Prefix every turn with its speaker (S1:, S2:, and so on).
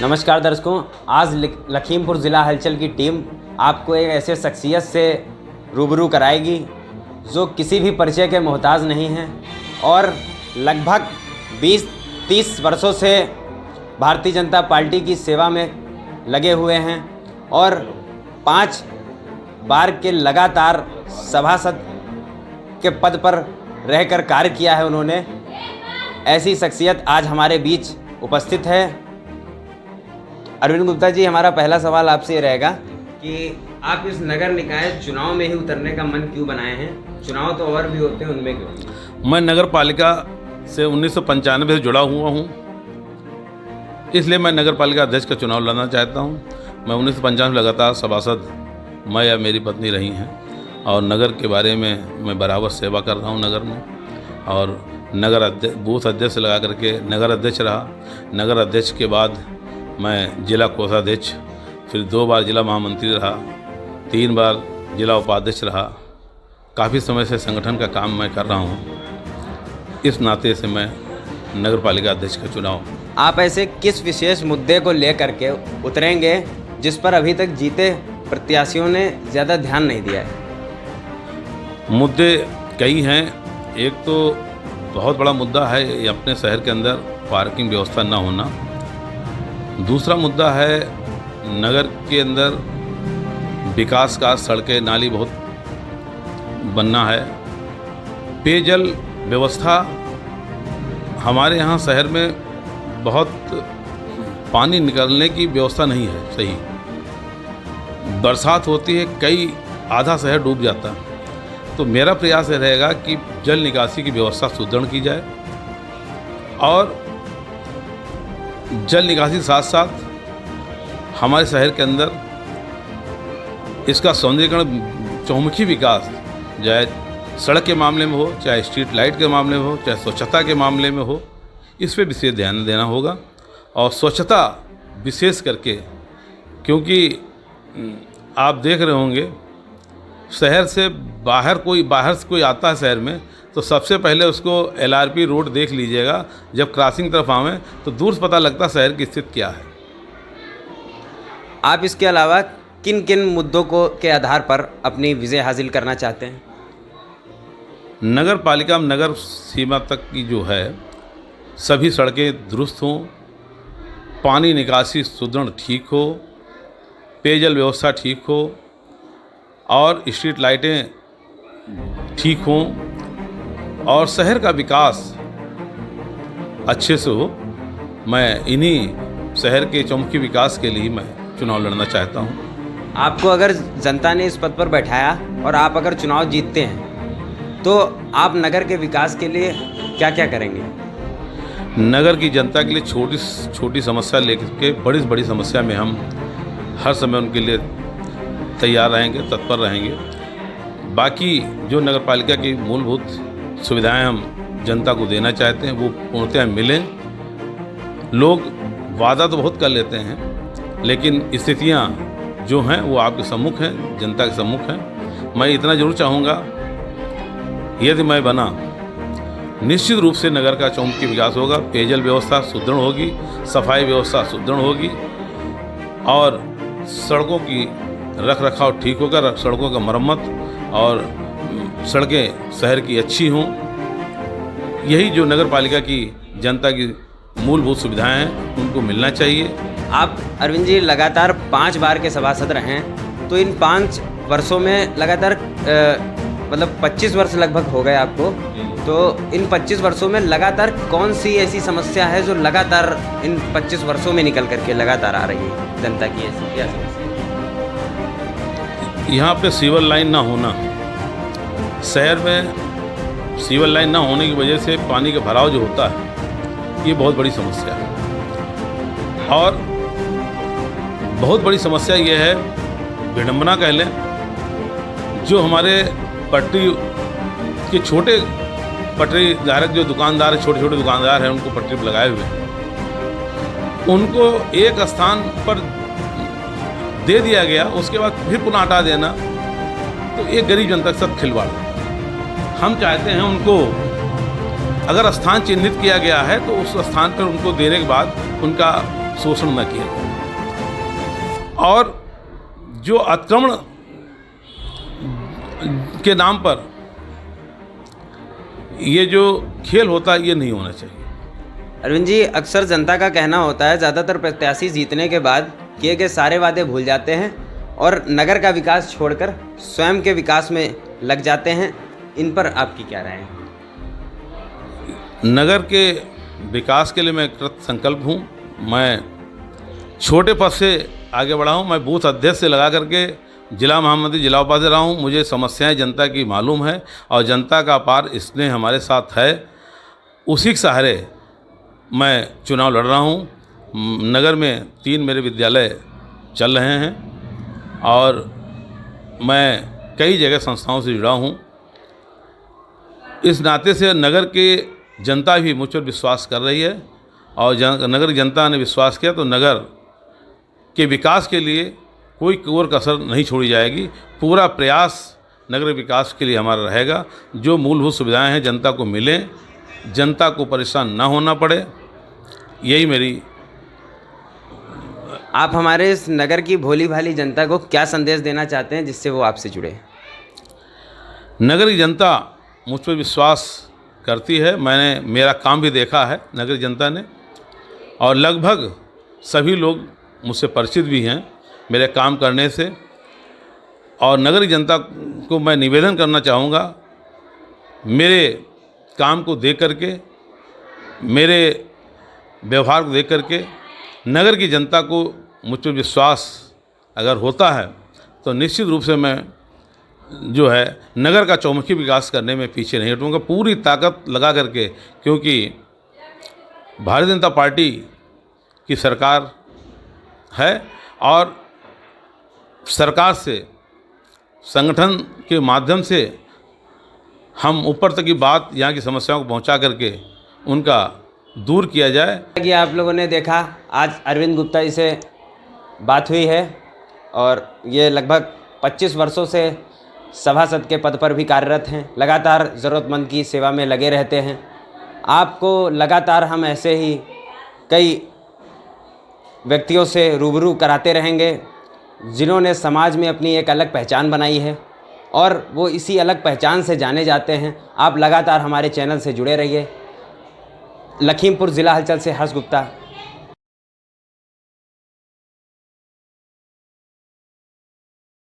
S1: नमस्कार दर्शकों, आज लखीमपुर ज़िला हलचल की टीम आपको एक ऐसे शख्सियत से रूबरू कराएगी जो किसी भी परिचय के मोहताज नहीं हैं और लगभग 20-30 वर्षों से भारतीय जनता पार्टी की सेवा में लगे हुए हैं और 5 बार के लगातार सभासद के पद पर रहकर कार्य किया है उन्होंने। ऐसी शख्सियत आज हमारे बीच उपस्थित है। अरविंद गुप्ता जी, हमारा पहला सवाल आपसे रहेगा कि आप इस नगर निकाय चुनाव में ही उतरने का मन क्यों बनाए हैं? चुनाव तो और भी होते हैं, उनमें क्यों?
S2: मैं नगर पालिका से 1995 से जुड़ा हुआ हूँ, इसलिए मैं नगर पालिका अध्यक्ष का चुनाव लड़ना चाहता हूँ। मैं 1995 में लगातार सभासद मैं या मेरी पत्नी रही हैं और नगर के बारे में मैं बराबर सेवा कर रहा हूँ नगर में। और नगर अध्यक्ष, बूथ अध्यक्ष लगा करके नगर अध्यक्ष रहा। नगर अध्यक्ष के बाद मैं जिला कोषाध्यक्ष, फिर 2 बार जिला महामंत्री रहा, 3 बार जिला उपाध्यक्ष रहा। काफ़ी समय से संगठन का काम मैं कर रहा हूँ। इस नाते से मैं नगर पालिका अध्यक्ष का चुनाव।
S1: आप ऐसे किस विशेष मुद्दे को लेकर के उतरेंगे जिस पर अभी तक जीते प्रत्याशियों ने ज़्यादा ध्यान नहीं दिया है?
S2: मुद्दे कई हैं। एक तो बहुत बड़ा मुद्दा है ये अपने शहर के अंदर पार्किंग व्यवस्था ना होना। दूसरा मुद्दा है नगर के अंदर विकास का, सड़कें नाली बहुत बनना है। पेयजल व्यवस्था हमारे यहाँ शहर में बहुत पानी निकलने की व्यवस्था नहीं है सही। बरसात होती है, कई आधा शहर डूब जाता है। तो मेरा प्रयास ये रहेगा कि जल निकासी की व्यवस्था सुदृढ़ की जाए और जल निकासी साथ साथ हमारे शहर के अंदर इसका सौंदर्यीकरण, चहुमुखी विकास, चाहे सड़क के मामले में हो, चाहे स्ट्रीट लाइट के मामले में हो, चाहे स्वच्छता के मामले में हो, इस पे विशेष ध्यान देना होगा। और स्वच्छता विशेष करके, क्योंकि आप देख रहे होंगे शहर से बाहर से कोई आता है शहर में तो सबसे पहले उसको LRP रोड देख लीजिएगा। जब क्रॉसिंग तरफ आवें तो दूर से पता लगता शहर की स्थिति क्या है।
S1: आप इसके अलावा किन किन मुद्दों को के आधार पर अपनी विजय हासिल करना चाहते हैं?
S2: नगर पालिका में नगर सीमा तक की जो है सभी सड़कें दुरुस्त हों, पानी निकासी सुदृढ़ ठीक हो, पेयजल व्यवस्था ठीक हो और स्ट्रीट लाइटें ठीक हों और शहर का विकास अच्छे से हो। मैं इन्हीं शहर के चौमुखी विकास के लिए मैं चुनाव लड़ना चाहता हूं।
S1: आपको अगर जनता ने इस पद पर बैठाया और आप अगर चुनाव जीतते हैं तो आप नगर के विकास के लिए क्या क्या करेंगे?
S2: नगर की जनता के लिए छोटी छोटी समस्या लेकर के बड़ी से बड़ी समस्या में हम हर समय उनके लिए तैयार रहेंगे, तत्पर रहेंगे। बाकी जो नगर पालिका की मूलभूत सुविधाएं हम जनता को देना चाहते हैं वो पूर्णतः मिलें। लोग वादा तो बहुत कर लेते हैं लेकिन स्थितियां जो हैं वो आपके सम्मुख हैं, जनता के सम्मुख हैं। मैं इतना जरूर चाहूँगा, यदि मैं बना, निश्चित रूप से नगर का चौमुखी विकास होगा, पेयजल व्यवस्था सुदृढ़ होगी, सफाई व्यवस्था सुदृढ़ होगी और सड़कों की रख रखाव ठीक होगा, सड़कों का मरम्मत और सड़कें शहर की अच्छी हों। यही जो नगर पालिका की जनता की मूलभूत सुविधाएं हैं उनको मिलना चाहिए।
S1: आप अरविंद जी लगातार 5 बार के सभासद रहे हैं, तो इन 5 वर्षों में लगातार मतलब 25 वर्ष लगभग हो गए आपको। तो इन 25 वर्षों में लगातार कौन सी ऐसी समस्या है जो लगातार इन 25 वर्षों में निकल करके लगातार आ रही है जनता की? ऐसी क्या समस्या?
S2: यहाँ पे सीवर लाइन ना होना, शहर में सीवर लाइन ना होने की वजह से पानी का भराव जो होता है ये बहुत बड़ी समस्या है। और बहुत बड़ी समस्या ये है, विडंबना कह लें, जो हमारे पटरी के छोटे पटरी धारक जो दुकानदार, छोटे छोटे दुकानदार हैं, उनको पटरी पर लगाए हुए हैं, उनको एक स्थान पर दे दिया गया, उसके बाद फिर पुनः हटा देना, तो एक गरीब जनता के साथ खिलवाड़। हम चाहते हैं उनको अगर स्थान चिन्हित किया गया है तो उस स्थान पर उनको देने के बाद उनका शोषण न किया जाए। और जो अतिक्रमण के नाम पर ये जो खेल होता है ये नहीं होना चाहिए।
S1: अरविंद जी, अक्सर जनता का कहना होता है ज़्यादातर प्रत्याशी जीतने के बाद किए गए सारे वादे भूल जाते हैं और नगर का विकास छोड़कर स्वयं के विकास में लग जाते हैं। इन पर आपकी क्या राय है?
S2: नगर के विकास के लिए मैं कृत संकल्प हूँ। मैं छोटे पद से आगे बढ़ा हूँ। मैं बूथ अध्यक्ष से लगा करके जिला महामंत्री, जिला उपाध्यक्ष रहा हूँ। मुझे समस्याएं जनता की मालूम है और जनता का अपार स्नेह हमारे साथ है। उसी के सहारे मैं चुनाव लड़ रहा हूँ। नगर में 3 मेरे विद्यालय चल रहे हैं और मैं कई जगह संस्थाओं से जुड़ा हूँ। इस नाते से नगर के जनता भी मुझ पर विश्वास कर रही है और नगर की जनता ने विश्वास किया तो नगर के विकास के लिए कोई कोर कसर नहीं छोड़ी जाएगी। पूरा प्रयास नगर विकास के लिए हमारा रहेगा। जो मूलभूत सुविधाएं हैं जनता को मिलें, जनता को परेशान ना होना पड़े, यही मेरी।
S1: आप हमारे इस नगर की भोली भाली जनता को क्या संदेश देना चाहते हैं जिससे वो आपसे जुड़े?
S2: नगर की जनता मुझ पर विश्वास करती है। मेरा काम भी देखा है नगर की जनता ने और लगभग सभी लोग मुझसे परिचित भी हैं मेरे काम करने से। और नगर की जनता को मैं निवेदन करना चाहूँगा, मेरे काम को देख करके, मेरे व्यवहार को देख करके नगर की जनता को मुझ पर विश्वास अगर होता है तो निश्चित रूप से मैं जो है नगर का चौमुखी विकास करने में पीछे नहीं हटूँगा, पूरी ताकत लगा करके। क्योंकि भारतीय जनता पार्टी की सरकार है और सरकार से, संगठन के माध्यम से हम ऊपर तक की बात, यहाँ की समस्याओं को पहुँचा करके उनका दूर किया जाए।
S1: कि आप लोगों ने देखा, आज अरविंद गुप्ता जी से बात हुई है और ये लगभग 25 वर्षों से सभासद के पद पर भी कार्यरत हैं। लगातार ज़रूरतमंद की सेवा में लगे रहते हैं। आपको लगातार हम ऐसे ही कई व्यक्तियों से रूबरू कराते रहेंगे जिन्होंने समाज में अपनी एक अलग पहचान बनाई है और वो इसी अलग पहचान से जाने जाते हैं। आप लगातार हमारे चैनल से जुड़े रहिए। लखीमपुर ज़िला हलचल से हर्ष गुप्ता।